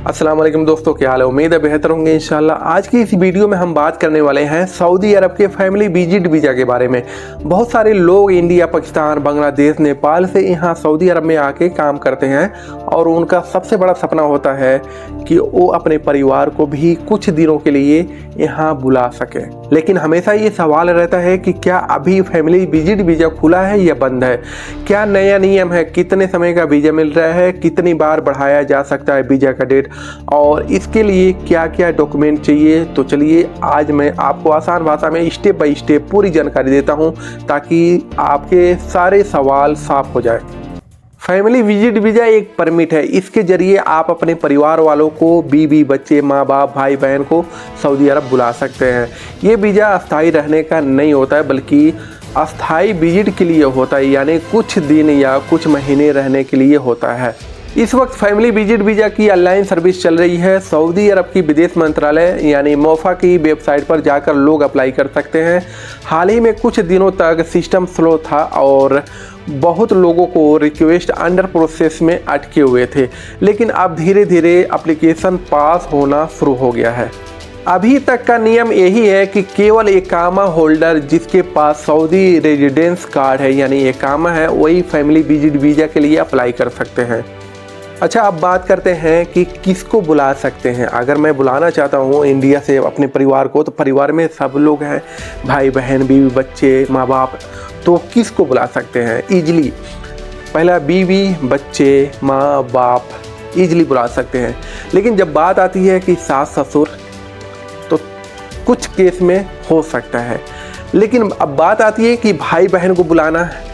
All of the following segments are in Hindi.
अस्सलाम वालेकुम दोस्तों, क्या हाल है। उम्मीद है बेहतर होंगे इंशाल्लाह। आज की इस वीडियो में हम बात करने वाले हैं सऊदी अरब के फैमिली विजिट वीज़ा के बारे में। बहुत सारे लोग इंडिया, पाकिस्तान, बांग्लादेश, नेपाल से यहाँ सऊदी अरब में आके काम करते हैं और उनका सबसे बड़ा सपना होता है कि वो अपने परिवार को भी कुछ दिनों के लिए यहाँ बुला सके। लेकिन हमेशा ये सवाल रहता है कि क्या अभी फैमिली विजिट वीज़ा खुला है या बंद है, क्या नया नियम है, कितने समय का वीज़ा मिल रहा है, कितनी बार बढ़ाया जा सकता है वीज़ा का डेट, और इसके लिए क्या क्या डॉक्यूमेंट चाहिए। तो चलिए आज मैं आपको आसान भाषा में स्टेप बाय स्टेप पूरी जानकारी देता हूं ताकि आपके सारे सवाल साफ हो जाए। फैमिली विजिट वीज़ा एक परमिट है। इसके जरिए आप अपने परिवार वालों को, बीवी, बच्चे, माँ बाप, भाई बहन को सऊदी अरब बुला सकते हैं। ये वीज़ा अस्थायी रहने का नहीं होता है बल्कि अस्थायी विजिट के लिए होता है, यानी कुछ दिन या कुछ महीने रहने के लिए होता है। इस वक्त फैमिली विजिट वीज़ा की ऑनलाइन सर्विस चल रही है। सऊदी अरब की विदेश मंत्रालय यानी मोफा की वेबसाइट पर जाकर लोग अप्लाई कर सकते हैं। हाल ही में कुछ दिनों तक सिस्टम स्लो था और बहुत लोगों को रिक्वेस्ट अंडर प्रोसेस में अटके हुए थे, लेकिन अब धीरे धीरे एप्लीकेशन पास होना शुरू हो गया है। अभी तक का नियम यही है कि केवल इकामा होल्डर जिसके पास सऊदी रेजिडेंस कार्ड है यानी इकामा है, वही फैमिली विजिट वीज़ा के लिए अप्लाई कर सकते हैं। अच्छा, अब बात करते हैं कि किसको बुला सकते हैं। अगर मैं बुलाना चाहता हूँ इंडिया से अपने परिवार को, तो परिवार में सब लोग हैं, भाई बहन, बीवी, बच्चे, माँ बाप, तो किसको बुला सकते हैं ईजिली। पहला, बीवी, बच्चे, माँ बाप ईजिली बुला सकते हैं। लेकिन जब बात आती है कि सास ससुर, तो कुछ केस में हो सकता है। लेकिन अब बात आती है कि भाई बहन को बुलाना है,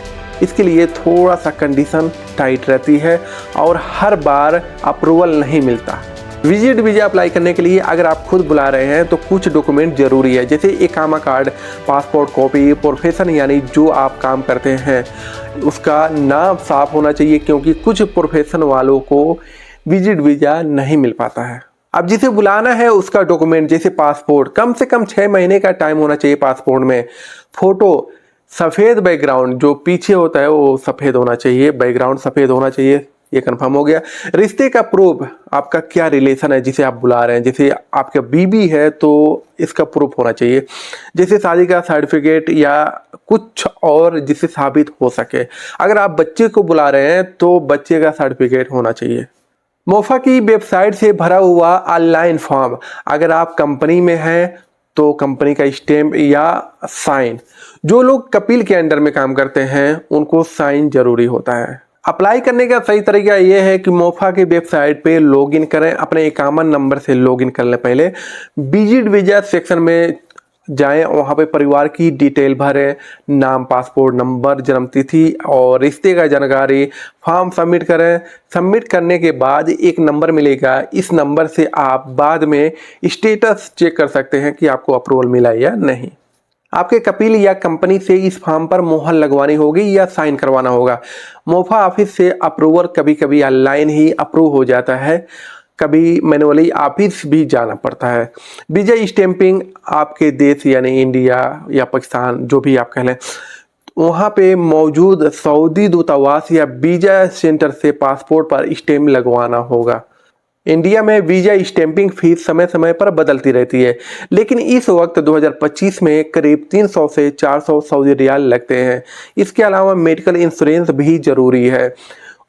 इसके लिए थोड़ा सा कंडीशन टाइट रहती है और हर बार अप्रूवल नहीं मिलता। विजिट वीज़ा अप्लाई करने के लिए अगर आप खुद बुला रहे हैं तो कुछ डॉक्यूमेंट ज़रूरी है, जैसे इकामा कार्ड, पासपोर्ट कॉपी, प्रोफेशन यानी जो आप काम करते हैं उसका नाम साफ होना चाहिए, क्योंकि कुछ प्रोफेशन वालों को विजिट वीज़ा नहीं मिल पाता है। अब जिसे बुलाना है उसका डॉक्यूमेंट जैसे पासपोर्ट, कम से कम 6 महीने का टाइम होना चाहिए पासपोर्ट में। फ़ोटो, सफ़ेद बैकग्राउंड, जो पीछे होता है वो सफ़ेद होना चाहिए, बैकग्राउंड सफ़ेद होना चाहिए, ये कंफर्म हो गया। रिश्ते का प्रूफ, आपका क्या रिलेशन है जिसे आप बुला रहे हैं, जैसे आपका बीबी है तो इसका प्रूफ होना चाहिए, जैसे शादी का सर्टिफिकेट या कुछ और जिससे साबित हो सके। अगर आप बच्चे को बुला रहे हैं तो बच्चे का सर्टिफिकेट होना चाहिए। मोफा की वेबसाइट से भरा हुआ ऑनलाइन फॉर्म, अगर आप कंपनी में हैं तो कंपनी का स्टैम्प या साइन। जो लोग कपिल के अंडर में काम करते हैं उनको साइन जरूरी होता है। अप्लाई करने का सही तरीका यह है कि मोफा की वेबसाइट पे लॉगिन करें, अपने इकामा नंबर से लॉगिन कर लें। पहले विजिट वीज़ा सेक्शन में जाएं, वहाँ पे परिवार की डिटेल भरें, नाम, पासपोर्ट नंबर, जन्मतिथि और रिश्ते का जानकारी, फॉर्म सबमिट करें। सबमिट करने के बाद एक नंबर मिलेगा, इस नंबर से आप बाद में स्टेटस चेक कर सकते हैं कि आपको अप्रूवल मिला या नहीं। आपके कपिल या कंपनी से इस फॉर्म पर मोहर लगवानी होगी या साइन करवाना होगा। मोफा ऑफिस से अप्रूवल कभी कभी ऑनलाइन ही अप्रूव हो जाता है, कभी मैनुअली ऑफिस भी जाना पड़ता है। वीज़ा स्टैंपिंग, आपके देश यानी इंडिया या पाकिस्तान जो भी आप कह लें, वहाँ पे मौजूद सऊदी दूतावास या वीज़ा सेंटर से पासपोर्ट पर स्टैम्प लगवाना होगा। इंडिया में वीज़ा स्टैंपिंग फीस समय समय पर बदलती रहती है, लेकिन इस वक्त 2025 में करीब 300 से 400 सऊदी रियाल लगते हैं। इसके अलावा मेडिकल इंश्योरेंस भी ज़रूरी है,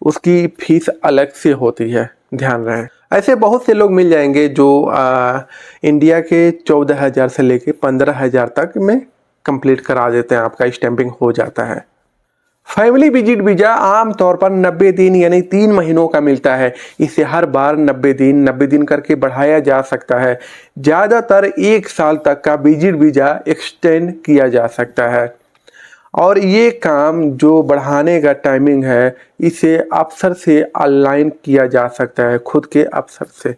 उसकी फीस अलग से होती है, ध्यान रहे। ऐसे बहुत से लोग मिल जाएंगे जो इंडिया के 14,000 से लेके 15,000 तक में कंप्लीट करा देते हैं, आपका स्टैंपिंग हो जाता है। फैमिली विजिट वीज़ा आमतौर पर 90 दिन यानी 3 महीनों का मिलता है। इसे हर बार 90 दिन करके बढ़ाया जा सकता है। ज़्यादातर 1 साल तक का विजिट वीज़ा एक्सटेंड किया जा सकता है और ये काम जो बढ़ाने का टाइमिंग है इसे अफसर से ऑनलाइन किया जा सकता है, खुद के अफसर से।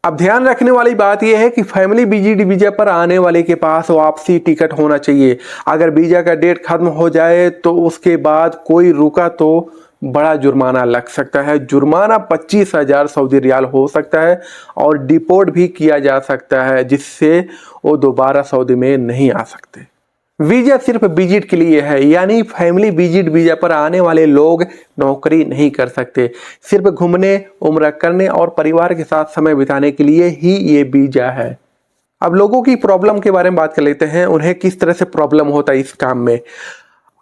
अब ध्यान रखने वाली बात यह है कि फैमिली विजिट वीज़ा पर आने वाले के पास वापसी टिकट होना चाहिए। अगर वीज़ा का डेट खत्म हो जाए तो उसके बाद कोई रुका तो बड़ा जुर्माना लग सकता है। जुर्माना 25,000 सऊदी रियाल हो सकता है और डिपोर्ट भी किया जा सकता है, जिससे वो दोबारा सऊदी में नहीं आ सकते। वीजा सिर्फ विजिट के लिए है, यानी फैमिली विजिट वीजा पर आने वाले लोग नौकरी नहीं कर सकते। सिर्फ घूमने, उम्रा करने और परिवार के साथ समय बिताने के लिए ही ये वीजा है। अब लोगों की प्रॉब्लम के बारे में बात कर लेते हैं, उन्हें किस तरह से प्रॉब्लम होता है इस काम में।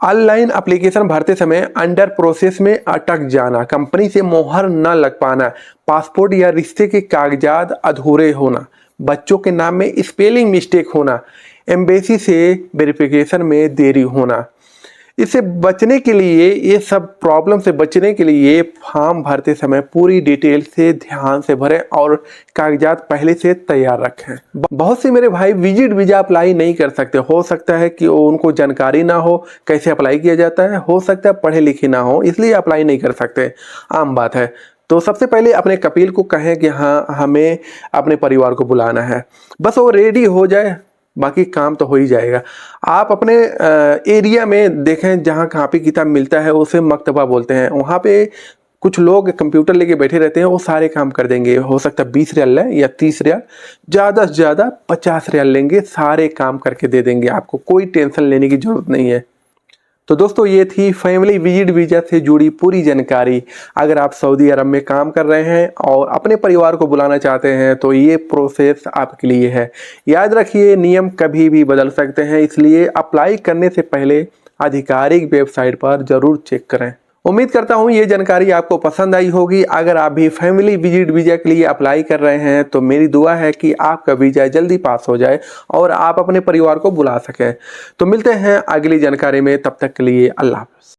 ऑनलाइन एप्लीकेशन भरते समय अंडर प्रोसेस में अटक जाना, कंपनी से मोहर न लग पाना, पासपोर्ट या रिश्ते के कागजात अधूरे होना, बच्चों के नाम में स्पेलिंग मिस्टेक होना, एम्बेसी से वेरिफिकेशन में देरी होना। इससे बचने के लिए, ये सब प्रॉब्लम से बचने के लिए फॉर्म भरते समय पूरी डिटेल से ध्यान से भरें और कागजात पहले से तैयार रखें। बहुत से मेरे भाई विजिट वीजा अप्लाई नहीं कर सकते। हो सकता है कि उनको जानकारी ना हो कैसे अप्लाई किया जाता है, हो सकता है पढ़े लिखे ना हो, इसलिए अप्लाई नहीं कर सकते, आम बात है। तो सबसे पहले अपने कपिल को कहें कि हाँ, हमें अपने परिवार को बुलाना है, बस वो रेडी हो जाए, बाकी काम तो हो ही जाएगा। आप अपने एरिया में देखें जहाँ कापी किताब मिलता है उसे मकतबा बोलते हैं, वहाँ पे कुछ लोग कंप्यूटर लेके बैठे रहते हैं, वो सारे काम कर देंगे। हो सकता है 20 रियाल लें या 30 रियाल, ज़्यादा से ज़्यादा 50 रियाल लेंगे, सारे काम करके दे देंगे, आपको कोई टेंशन लेने की ज़रूरत नहीं है। तो दोस्तों, ये थी फैमिली विजिट वीजा से जुड़ी पूरी जानकारी। अगर आप सऊदी अरब में काम कर रहे हैं और अपने परिवार को बुलाना चाहते हैं तो ये प्रोसेस आपके लिए है। याद रखिए, नियम कभी भी बदल सकते हैं, इसलिए अप्लाई करने से पहले आधिकारिक वेबसाइट पर जरूर चेक करें। उम्मीद करता हूँ ये जानकारी आपको पसंद आई होगी। अगर आप भी फैमिली विजिट वीजा के लिए अप्लाई कर रहे हैं तो मेरी दुआ है कि आपका वीजा जल्दी पास हो जाए और आप अपने परिवार को बुला सकें। तो मिलते हैं अगली जानकारी में, तब तक के लिए अल्लाह हाफ़िज़।